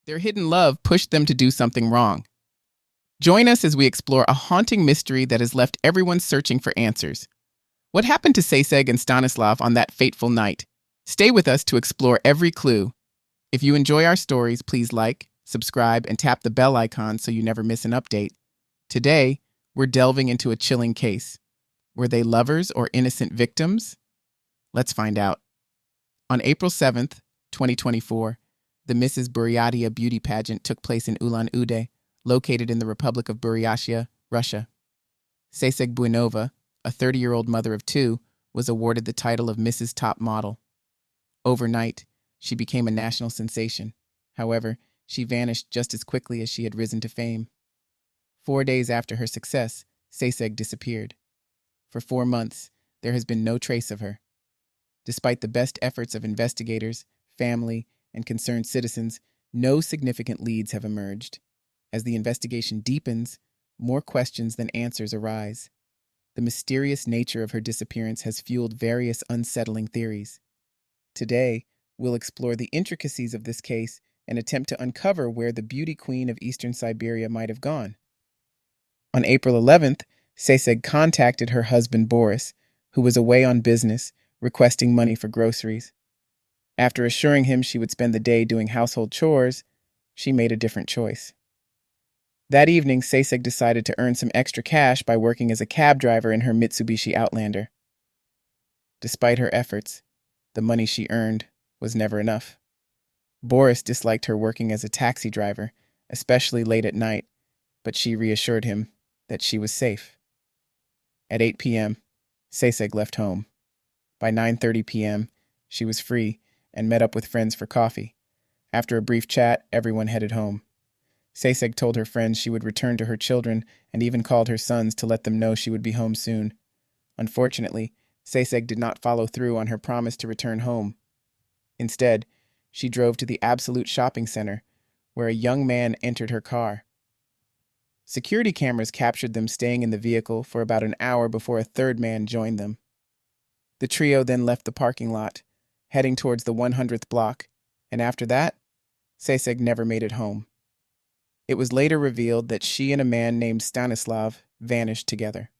Their hidden love pushed them to do something wrong. Join us as we explore a haunting mystery that has left everyone searching for answers. What happened to Seseg and Stanislav on that fateful night? Stay with us to explore every clue. If you enjoy our stories, please like, subscribe, and tap the bell icon so you never miss an update. Today, we're delving into a chilling case. Were they lovers or innocent victims? Let's find out. On April 7th, 2024, the Mrs. Buryatia beauty pageant took place in Ulan-Ude, located in the Republic of Buryatia, Russia. Seseg Buinova, a 30-year-old mother of two, was awarded the title of Mrs. Top Model. Overnight, she became a national sensation. However, she vanished just as quickly as she had risen to fame. 4 days after her success, Seseg disappeared. For 4 months, there has been no trace of her. Despite the best efforts of investigators, family, and concerned citizens, no significant leads have emerged. As the investigation deepens, more questions than answers arise. The mysterious nature of her disappearance has fueled various unsettling theories. Today, we'll explore the intricacies of this case and attempt to uncover where the beauty queen of Eastern Siberia might have gone. On April 11th, Seseg contacted her husband Boris, who was away on business, requesting money for groceries. After assuring him she would spend the day doing household chores, she made a different choice. That evening, Seseg decided to earn some extra cash by working as a cab driver in her Mitsubishi Outlander. Despite her efforts, the money she earned was never enough. Boris disliked her working as a taxi driver, especially late at night, but she reassured him that she was safe. At 8 p.m., Seseg left home. By 9:30 p.m., she was free and met up with friends for coffee. After a brief chat, everyone headed home. Seseg told her friends she would return to her children and even called her sons to let them know she would be home soon. Unfortunately, Seseg did not follow through on her promise to return home. Instead, she drove to the Absolute Shopping Center, where a young man entered her car. Security cameras captured them staying in the vehicle for about an hour before a third man joined them. The trio then left the parking lot, heading towards the 100th block, and after that, Seseg never made it home. It was later revealed that she and a man named Stanislav vanished together.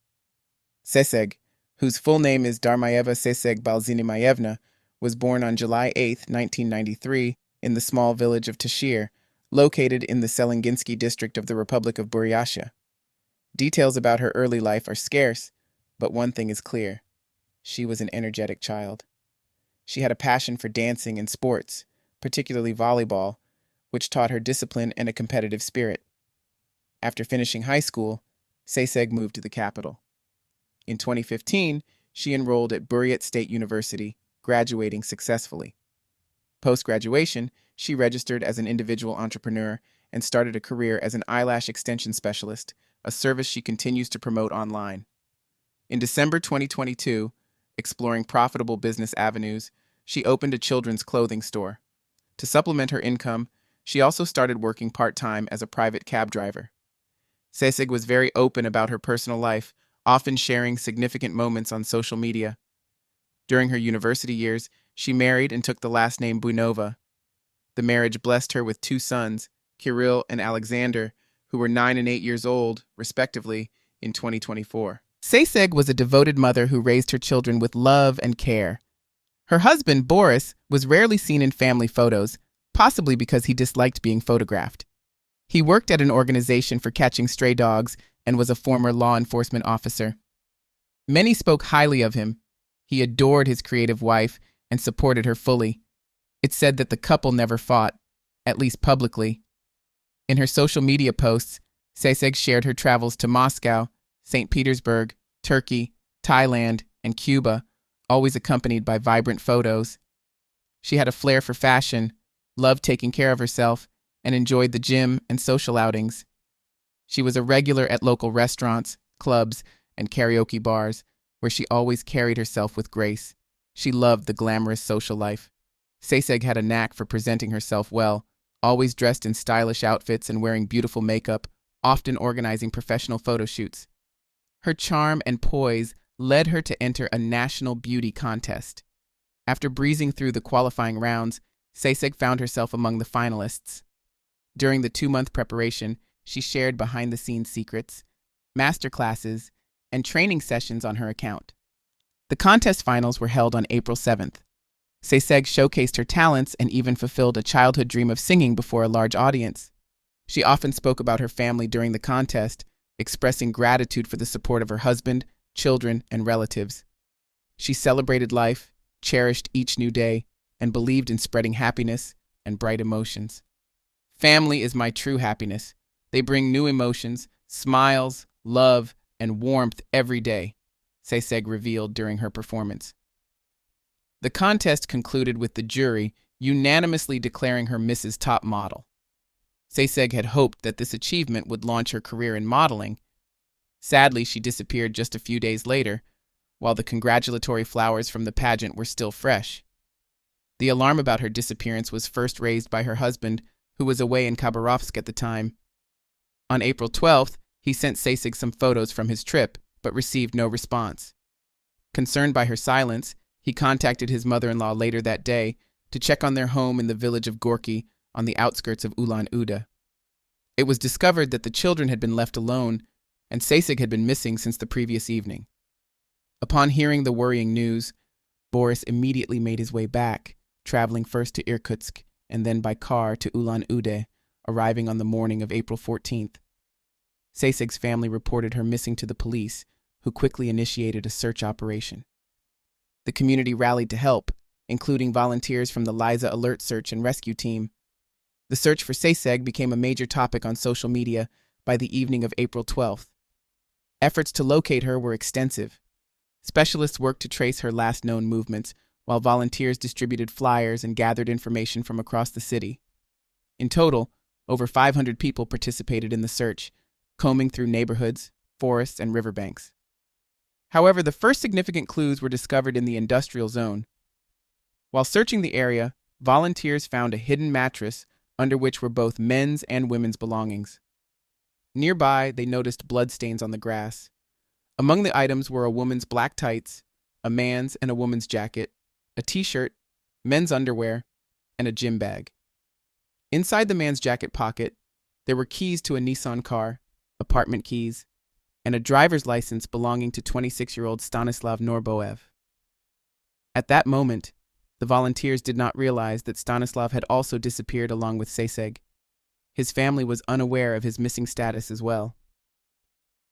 Seseg, whose full name is Darmayeva Seseg Balzinimayevna, was born on July 8, 1993, in the small village of Tashir, located in the Selenginsky district of the Republic of Buryatia. Details about her early life are scarce, but one thing is clear. She was an energetic child. She had a passion for dancing and sports, particularly volleyball, which taught her discipline and a competitive spirit. After finishing high school, Seseg moved to the capital. In 2015, she enrolled at Buryat State University, graduating successfully. Post-graduation, she registered as an individual entrepreneur and started a career as an eyelash extension specialist, a service she continues to promote online. In December 2022, exploring profitable business avenues, she opened a children's clothing store. To supplement her income, she also started working part-time as a private cab driver. Seseg was very open about her personal life, often sharing significant moments on social media. During her university years, she married and took the last name Buinova. The marriage blessed her with 2 sons, Kirill and Alexander, who were 9 and 8 years old, respectively, in 2024. Seseg was a devoted mother who raised her children with love and care. Her husband, Boris, was rarely seen in family photos, possibly because he disliked being photographed. He worked at an organization for catching stray dogs and was a former law enforcement officer. Many spoke highly of him. He adored his creative wife and supported her fully. It's said that the couple never fought, at least publicly. In her social media posts, Seseg shared her travels to Moscow, St. Petersburg, Turkey, Thailand, and Cuba, always accompanied by vibrant photos. She had a flair for fashion, loved taking care of herself, and enjoyed the gym and social outings. She was a regular at local restaurants, clubs, and karaoke bars, where she always carried herself with grace. She loved the glamorous social life. Seseg had a knack for presenting herself well, always dressed in stylish outfits and wearing beautiful makeup, often organizing professional photo shoots. Her charm and poise led her to enter a national beauty contest. After breezing through the qualifying rounds, Seseg found herself among the finalists. During the 2-month preparation, she shared behind-the-scenes secrets, masterclasses, and training sessions on her account. The contest finals were held on April 7th. Seseg showcased her talents and even fulfilled a childhood dream of singing before a large audience. She often spoke about her family during the contest, expressing gratitude for the support of her husband, children, and relatives. She celebrated life, cherished each new day, and believed in spreading happiness and bright emotions. Family is my true happiness. They bring new emotions, smiles, love, and warmth every day, Seseg revealed during her performance. The contest concluded with the jury unanimously declaring her Mrs. Top Model. Seseg had hoped that this achievement would launch her career in modeling. Sadly, she disappeared just a few days later, while the congratulatory flowers from the pageant were still fresh. The alarm about her disappearance was first raised by her husband, who was away in Khabarovsk at the time. On April 12th, he sent Seseg some photos from his trip, but received no response. Concerned by her silence, he contacted his mother-in-law later that day to check on their home in the village of Gorky on the outskirts of Ulan-Ude. It was discovered that the children had been left alone, and Seseg had been missing since the previous evening. Upon hearing the worrying news, Boris immediately made his way back, traveling first to Irkutsk and then by car to Ulan-Ude, arriving on the morning of April 14th. Seseg's family reported her missing to the police, who quickly initiated a search operation. The community rallied to help, including volunteers from the Liza Alert Search and Rescue Team. The search for Seseg became a major topic on social media by the evening of April 12th. Efforts to locate her were extensive. Specialists worked to trace her last known movements, while volunteers distributed flyers and gathered information from across the city. In total, over 500 people participated in the search, combing through neighborhoods, forests, and riverbanks. However, the first significant clues were discovered in the industrial zone. While searching the area, volunteers found a hidden mattress under which were both men's and women's belongings. Nearby, they noticed bloodstains on the grass. Among the items were a woman's black tights, a man's and a woman's jacket, a t-shirt, men's underwear, and a gym bag. Inside the man's jacket pocket, there were keys to a Nissan car, apartment keys, and a driver's license belonging to 26-year-old Stanislav Norboev. At that moment, the volunteers did not realize that Stanislav had also disappeared along with Seseg. His family was unaware of his missing status as well.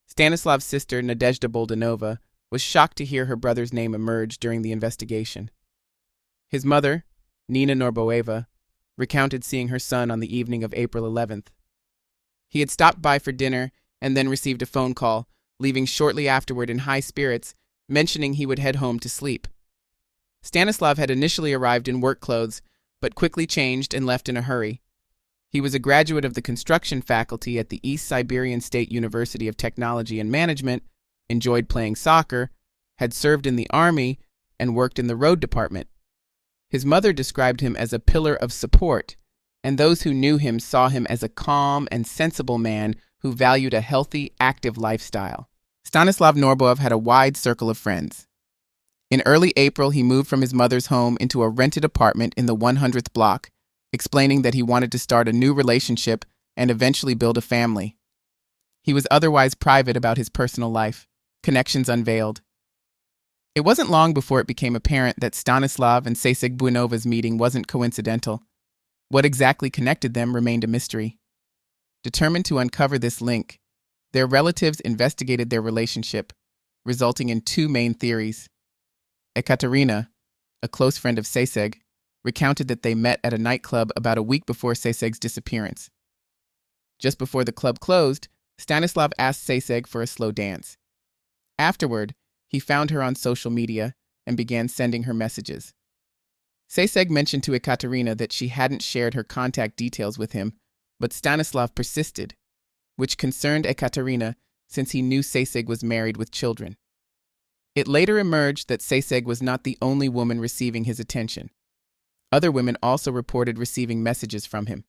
Stanislav's sister, Nadezhda Buinova, was shocked to hear her brother's name emerge during the investigation. His mother, Nina Norboeva, recounted seeing her son on the evening of April 11th. He had stopped by for dinner and then received a phone call, leaving shortly afterward in high spirits, mentioning he would head home to sleep. Stanislav had initially arrived in work clothes, but quickly changed and left in a hurry. He was a graduate of the construction faculty at the East Siberian State University of Technology and Management, enjoyed playing soccer, had served in the army, and worked in the road department. His mother described him as a pillar of support, and those who knew him saw him as a calm and sensible man who valued a healthy, active lifestyle. Stanislav Norboev had a wide circle of friends. In early April, he moved from his mother's home into a rented apartment in the 100th block, explaining that he wanted to start a new relationship and eventually build a family. He was otherwise private about his personal life, connections unveiled. It wasn't long before it became apparent that Stanislav and Seseg Buinova's meeting wasn't coincidental. What exactly connected them remained a mystery. Determined to uncover this link, their relatives investigated their relationship, resulting in two main theories. Ekaterina, a close friend of Seseg, recounted that they met at a nightclub about a week before Seseg's disappearance. Just before the club closed, Stanislav asked Seseg for a slow dance. Afterward, he found her on social media and began sending her messages. Seseg mentioned to Ekaterina that she hadn't shared her contact details with him, but Stanislav persisted, which concerned Ekaterina since he knew Seseg was married with children. It later emerged that Seseg was not the only woman receiving his attention. Other women also reported receiving messages from him.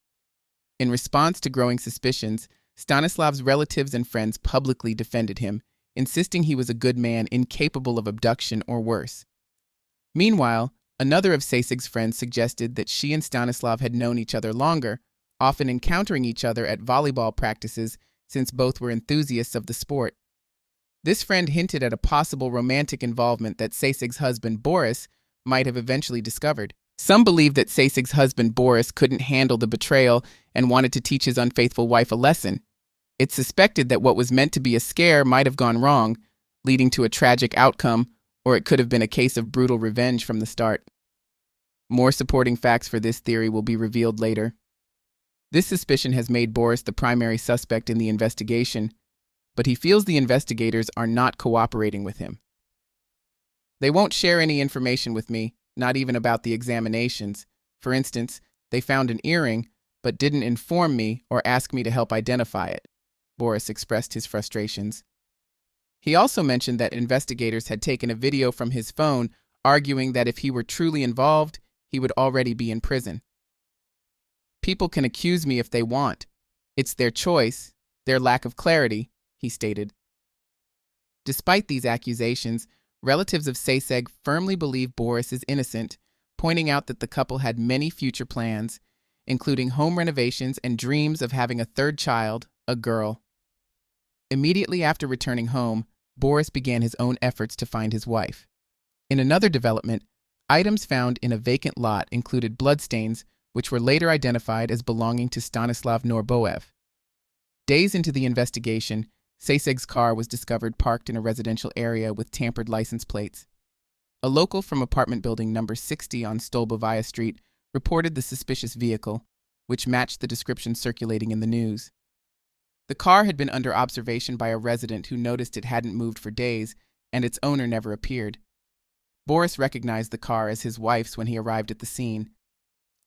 In response to growing suspicions, Stanislav's relatives and friends publicly defended him, insisting he was a good man incapable of abduction or worse. Meanwhile, another of Seseg's friends suggested that she and Stanislav had known each other longer, often encountering each other at volleyball practices since both were enthusiasts of the sport. This friend hinted at a possible romantic involvement that Seseg's husband, Boris, might have eventually discovered. Some believe that Seseg's husband, Boris, couldn't handle the betrayal and wanted to teach his unfaithful wife a lesson. It's suspected that what was meant to be a scare might have gone wrong, leading to a tragic outcome, or it could have been a case of brutal revenge from the start. More supporting facts for this theory will be revealed later. This suspicion has made Boris the primary suspect in the investigation, but he feels the investigators are not cooperating with him. They won't share any information with me, not even about the examinations. For instance, they found an earring, but didn't inform me or ask me to help identify it. Boris expressed his frustrations. He also mentioned that investigators had taken a video from his phone, arguing that if he were truly involved, he would already be in prison. People can accuse me if they want. It's their choice, their lack of clarity, he stated. Despite these accusations, relatives of Seseg firmly believe Boris is innocent, pointing out that the couple had many future plans, including home renovations and dreams of having a third child, a girl. Immediately after returning home, Boris began his own efforts to find his wife. In another development, items found in a vacant lot included bloodstains, which were later identified as belonging to Stanislav Norboev. Days into the investigation, Seseg's car was discovered parked in a residential area with tampered license plates. A local from apartment building number 60 on Stolbovaya Street reported the suspicious vehicle, which matched the description circulating in the news. The car had been under observation by a resident who noticed it hadn't moved for days, and its owner never appeared. Boris recognized the car as his wife's when he arrived at the scene.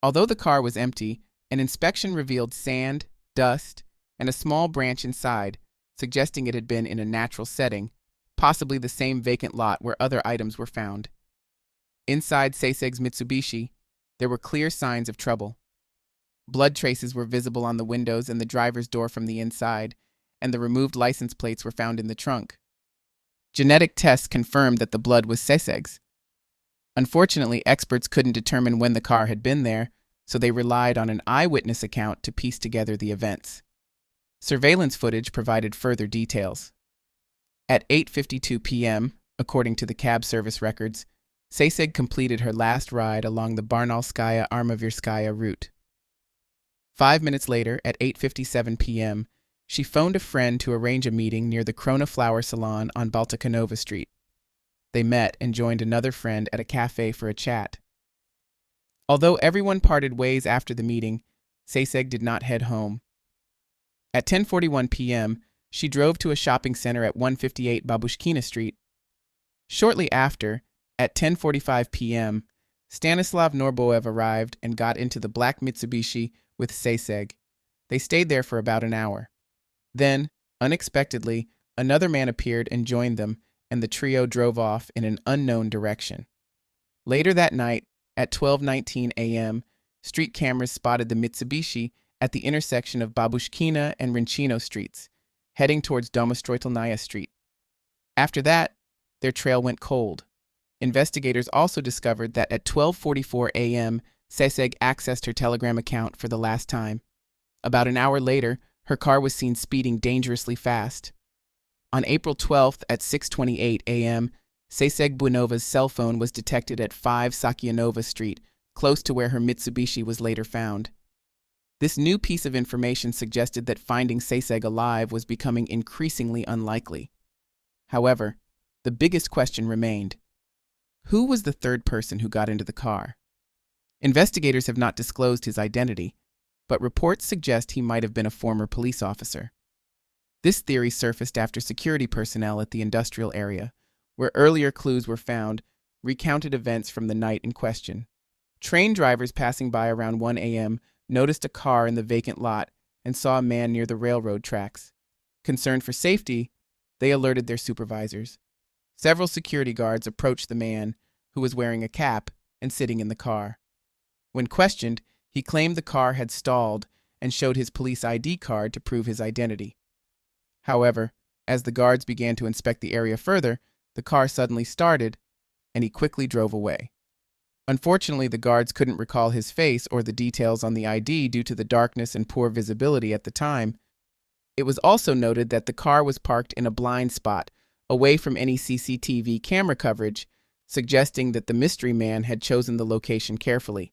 Although the car was empty, an inspection revealed sand, dust, and a small branch inside, suggesting it had been in a natural setting, possibly the same vacant lot where other items were found. Inside Seseg's Mitsubishi, there were clear signs of trouble. Blood traces were visible on the windows and the driver's door from the inside, and the removed license plates were found in the trunk. Genetic tests confirmed that the blood was Seseg's. Unfortunately, experts couldn't determine when the car had been there, so they relied on an eyewitness account to piece together the events. Surveillance footage provided further details. At 8:52 p.m., according to the cab service records, Seseg completed her last ride along the Barnalskaya-Armavirskaya route. 5 minutes later, at 8:57 p.m., she phoned a friend to arrange a meeting near the Krona Flower Salon on Baltikanova Street. They met and joined another friend at a cafe for a chat. Although everyone parted ways after the meeting, Seseg did not head home. At 10:41 p.m., she drove to a shopping center at 158 Babushkina Street. Shortly after, at 10:45 p.m., Stanislav Norboev arrived and got into the black Mitsubishi with Seseg. They stayed there for about an hour. Then, unexpectedly, another man appeared and joined them, and the trio drove off in an unknown direction. Later that night, at 12:19 a.m., street cameras spotted the Mitsubishi at the intersection of Babushkina and Rinchino Streets, heading towards Domostroitelnaya Street. After that, their trail went cold. Investigators also discovered that at 12:44 a.m., Seseg accessed her Telegram account for the last time. About an hour later, her car was seen speeding dangerously fast. On April 12th at 6:28 a.m., Seseg Buinova's cell phone was detected at 5 Sakianova Street, close to where her Mitsubishi was later found. This new piece of information suggested that finding Seseg alive was becoming increasingly unlikely. However, the biggest question remained. Who was the third person who got into the car? Investigators have not disclosed his identity, but reports suggest he might have been a former police officer. This theory surfaced after security personnel at the industrial area, where earlier clues were found, recounted events from the night in question. Train drivers passing by around 1 a.m. noticed a car in the vacant lot and saw a man near the railroad tracks. Concerned for safety, they alerted their supervisors. Several security guards approached the man, who was wearing a cap and sitting in the car. When questioned, he claimed the car had stalled and showed his police ID card to prove his identity. However, as the guards began to inspect the area further, the car suddenly started, and he quickly drove away. Unfortunately, the guards couldn't recall his face or the details on the ID due to the darkness and poor visibility at the time. It was also noted that the car was parked in a blind spot, away from any CCTV camera coverage, suggesting that the mystery man had chosen the location carefully.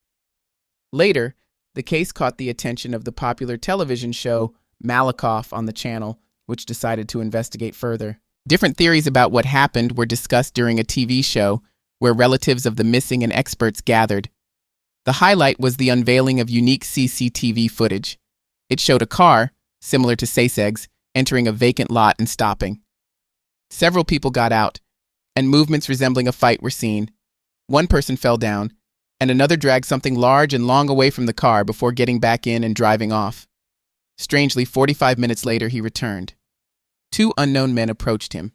Later, the case caught the attention of the popular television show Malakoff on the channel, which decided to investigate further. Different theories about what happened were discussed during a TV show where relatives of the missing and experts gathered. The highlight was the unveiling of unique CCTV footage. It showed a car, similar to Seseg's, entering a vacant lot and stopping. Several people got out, and movements resembling a fight were seen. One person fell down, and another dragged something large and long away from the car before getting back in and driving off. Strangely, 45 minutes later, he returned. Two unknown men approached him,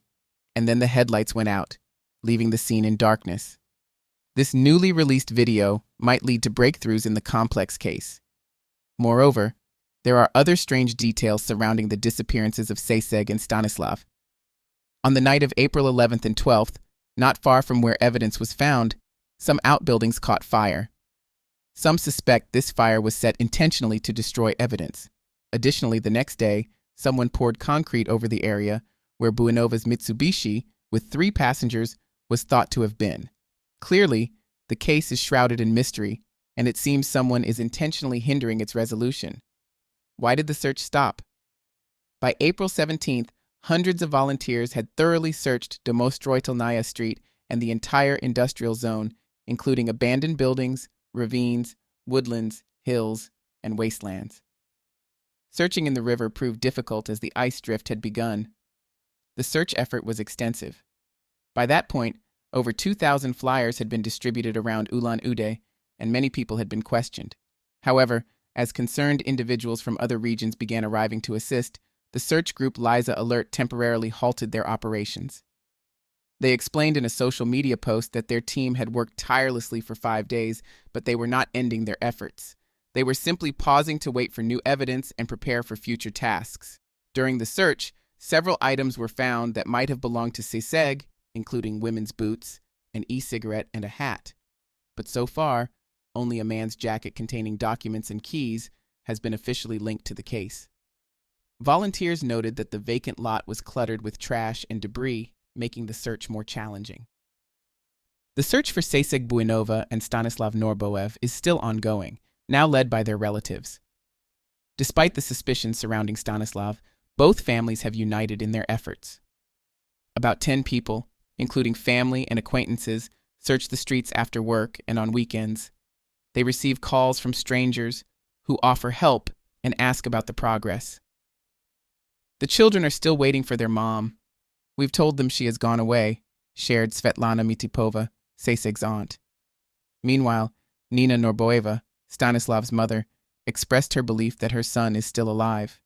and then the headlights went out, leaving the scene in darkness. This newly released video might lead to breakthroughs in the complex case. Moreover, there are other strange details surrounding the disappearances of Seseg and Stanislav. On the night of April 11th and 12th, not far from where evidence was found, some outbuildings caught fire. Some suspect this fire was set intentionally to destroy evidence. Additionally, the next day, someone poured concrete over the area where Buinova's Mitsubishi, with 3 passengers, was thought to have been. Clearly, the case is shrouded in mystery, and it seems someone is intentionally hindering its resolution. Why did the search stop? By April 17th, hundreds of volunteers had thoroughly searched Domostroitelnaya Street and the entire industrial zone, including abandoned buildings, ravines, woodlands, hills, and wastelands. Searching in the river proved difficult as the ice drift had begun. The search effort was extensive. By that point, over 2,000 flyers had been distributed around Ulan-Ude, and many people had been questioned. However, as concerned individuals from other regions began arriving to assist, the search group Liza Alert temporarily halted their operations. They explained in a social media post that their team had worked tirelessly for 5 days, but they were not ending their efforts. They were simply pausing to wait for new evidence and prepare for future tasks. During the search, several items were found that might have belonged to Seseg, including women's boots, an e-cigarette, and a hat. But so far, only a man's jacket containing documents and keys has been officially linked to the case. Volunteers noted that the vacant lot was cluttered with trash and debris, making the search more challenging. The search for Seseg Buinova and Stanislav Norboev is still ongoing, now led by their relatives. Despite the suspicions surrounding Stanislav, both families have united in their efforts. About 10 people, including family and acquaintances, search the streets after work and on weekends. They receive calls from strangers who offer help and ask about the progress. The children are still waiting for their mom. We've told them she has gone away, shared Svetlana Mitipova, Seseg's aunt. Meanwhile, Nina Norboeva, Stanislav's mother, expressed her belief that her son is still alive.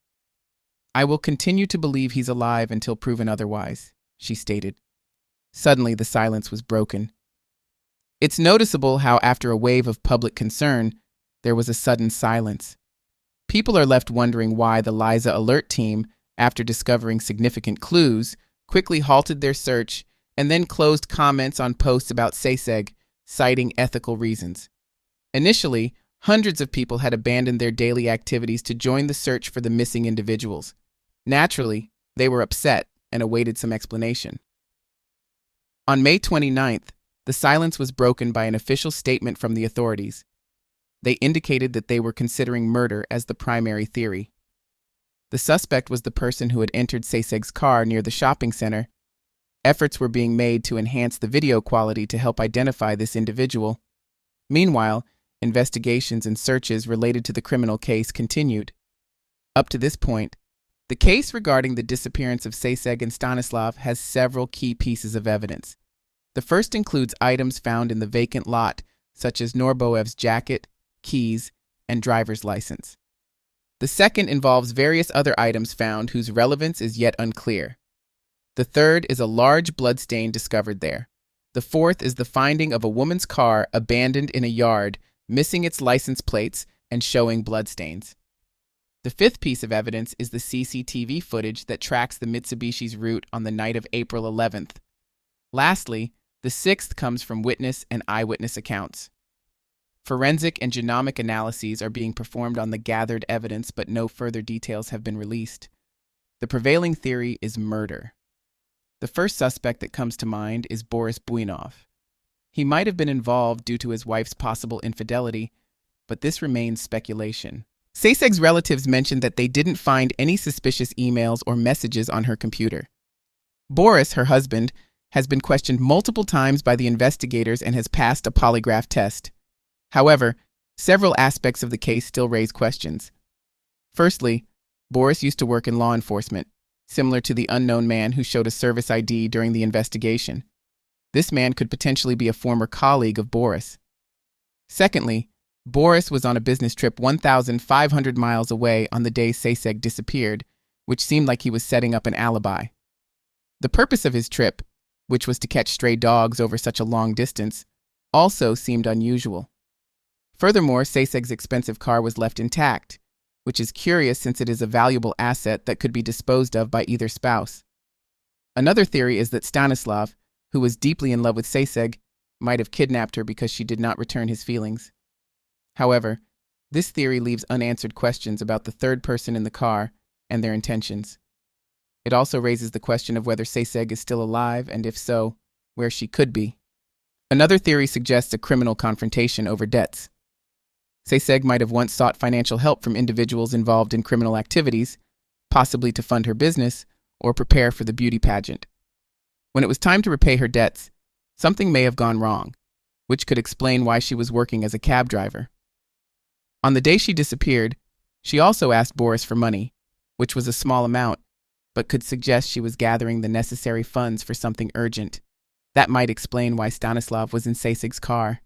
"I will continue to believe he's alive until proven otherwise," she stated. Suddenly, the silence was broken. It's noticeable how, after a wave of public concern, there was a sudden silence. People are left wondering why the Liza Alert team, after discovering significant clues, quickly halted their search and then closed comments on posts about Seseg, citing ethical reasons. Initially, hundreds of people had abandoned their daily activities to join the search for the missing individuals. Naturally, they were upset and awaited some explanation. On May 29th, the silence was broken by an official statement from the authorities. They indicated that they were considering murder as the primary theory. The suspect was the person who had entered Seseg's car near the shopping center. Efforts were being made to enhance the video quality to help identify this individual. Meanwhile, investigations and searches related to the criminal case continued. Up to this point, the case regarding the disappearance of Seseg and Stanislav has several key pieces of evidence. The first includes items found in the vacant lot, such as Norboev's jacket, keys, and driver's license. The second involves various other items found whose relevance is yet unclear. The third is a large bloodstain discovered there. The fourth is the finding of a woman's car abandoned in a yard, missing its license plates and showing bloodstains. The fifth piece of evidence is the CCTV footage that tracks the Mitsubishi's route on the night of April 11th. Lastly, the sixth comes from witness and eyewitness accounts. Forensic and genomic analyses are being performed on the gathered evidence, but no further details have been released. The prevailing theory is murder. The first suspect that comes to mind is Boris Buinov. He might have been involved due to his wife's possible infidelity, but this remains speculation. Seseg's relatives mentioned that they didn't find any suspicious emails or messages on her computer. Boris, her husband, has been questioned multiple times by the investigators and has passed a polygraph test. However, several aspects of the case still raise questions. Firstly, Boris used to work in law enforcement, similar to the unknown man who showed a service ID during the investigation. This man could potentially be a former colleague of Boris. Secondly, Boris was on a business trip 1,500 miles away on the day Seseg disappeared, which seemed like he was setting up an alibi. The purpose of his trip, which was to catch stray dogs over such a long distance, also seemed unusual. Furthermore, Seseg's expensive car was left intact, which is curious since it is a valuable asset that could be disposed of by either spouse. Another theory is that Stanislav, who was deeply in love with Seseg, might have kidnapped her because she did not return his feelings. However, this theory leaves unanswered questions about the third person in the car and their intentions. It also raises the question of whether Seseg is still alive, and if so, where she could be. Another theory suggests a criminal confrontation over debts. Seseg might have once sought financial help from individuals involved in criminal activities, possibly to fund her business or prepare for the beauty pageant. When it was time to repay her debts, something may have gone wrong, which could explain why she was working as a cab driver. On the day she disappeared, she also asked Boris for money, which was a small amount, but could suggest she was gathering the necessary funds for something urgent. That might explain why Stanislav was in Seseg's car.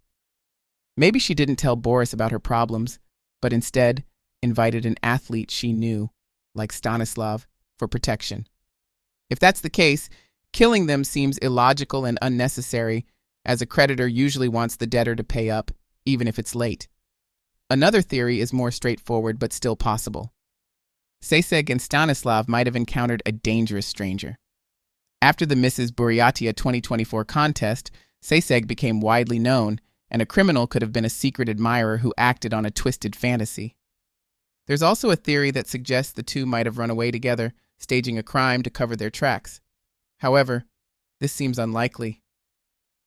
Maybe she didn't tell Boris about her problems, but instead invited an athlete she knew, like Stanislav, for protection. If that's the case, killing them seems illogical and unnecessary, as a creditor usually wants the debtor to pay up, even if it's late. Another theory is more straightforward but still possible. Seseg and Stanislav might have encountered a dangerous stranger. After the Mrs. Buryatia 2024 contest, Seseg became widely known, and a criminal could have been a secret admirer who acted on a twisted fantasy. There's also a theory that suggests the two might have run away together, staging a crime to cover their tracks. However, this seems unlikely.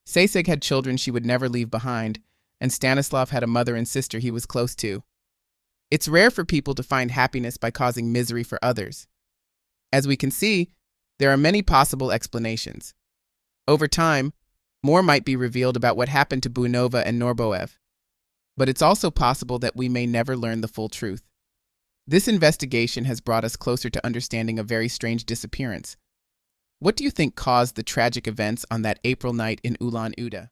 Seseg had children she would never leave behind, and Stanislav had a mother and sister he was close to. It's rare for people to find happiness by causing misery for others. As we can see, there are many possible explanations. Over time, more might be revealed about what happened to Buinova and Norboev. But it's also possible that we may never learn the full truth. This investigation has brought us closer to understanding a very strange disappearance. What do you think caused the tragic events on that April night in Ulan-Ude?